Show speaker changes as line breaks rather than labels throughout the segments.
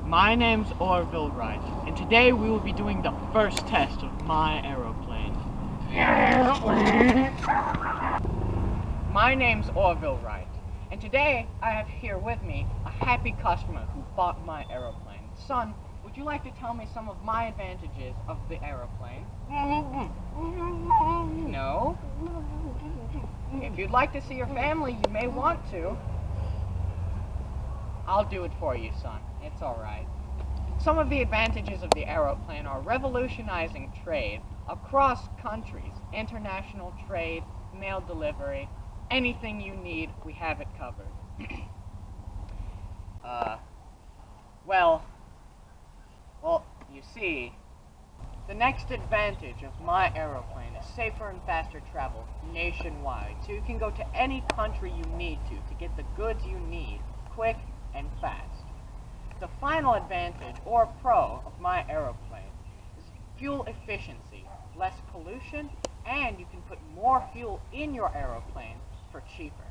My name's Orville Wright, and today we will be doing the first test of my aeroplane. My name's Orville Wright, and today I have here with me a happy customer who bought my aeroplane. Son, would you like to tell me some of my advantages of the aeroplane? No? If you'd like to see your family, you may want to. I'll do it for you, son. It's alright. Some of the advantages of the aeroplane are revolutionizing trade across countries, international trade, mail delivery, anything you need, we have it covered. Well, you see, the next advantage of my aeroplane is safer and faster travel nationwide, so you can go to any country you need to get the goods you need quick and fast. The final advantage, or pro, of my aeroplane is fuel efficiency, less pollution, and you can put more fuel in your aeroplane for cheaper.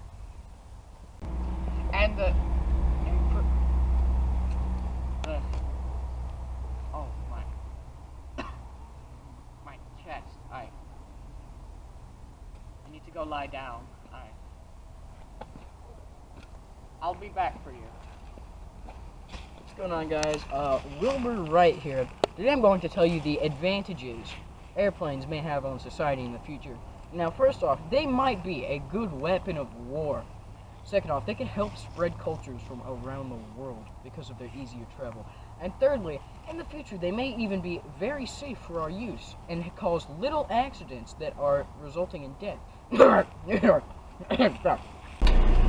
And my chest, I need to go lie down. I'll be back for you.
What's going on, guys? Wilbur Wright here. Today I'm going to tell you the advantages airplanes may have on society in the future. Now, first off, they might be a good weapon of war. Second off, they can help spread cultures from around the world because of their easier travel. And thirdly, in the future, they may even be very safe for our use and cause little accidents that are resulting in death.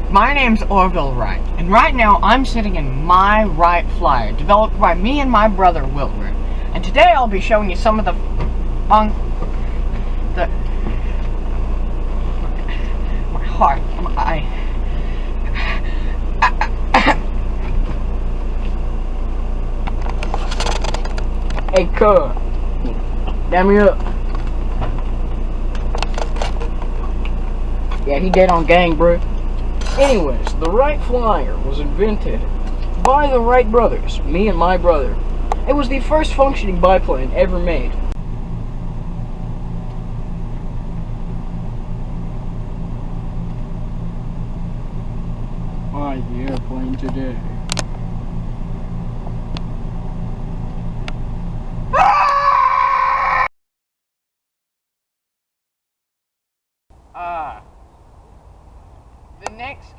My name's Orville Wright, and right now I'm sitting in my Wright Flyer, developed by me and my brother Wilbur. And today I'll be showing you some of the my heart,
Hey, cuz, damn me up. Yeah, he dead on gang, bro. Anyways, the Wright Flyer was invented by the Wright brothers, me and my brother. It was the first functioning biplane ever made. Fly the airplane today.
The next,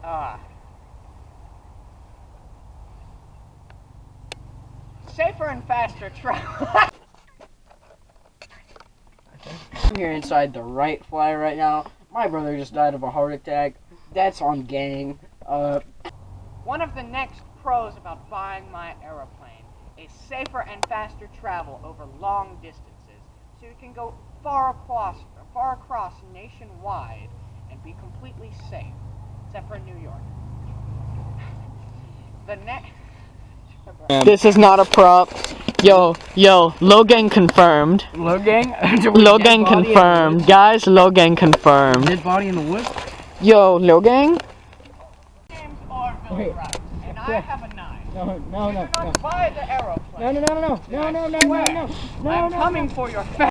safer and faster travel.
I'm here inside the Wright Flyer right now. My brother just died of a heart attack. That's on gang.
One of the next pros about buying my aeroplane is safer and faster travel over long distances, so you can go far across nationwide and be completely safe, except for New York. This is not a prop. Yo, low gang confirmed.
Low gang?
Low gang confirmed. Guys, low gang confirmed.
Dead body in the woods?
Yo, low gang? My name's Orville
Wait.
Wright, and I have a knife.
No.
Do not buy the aeroplane.
No.
I'm coming for your face.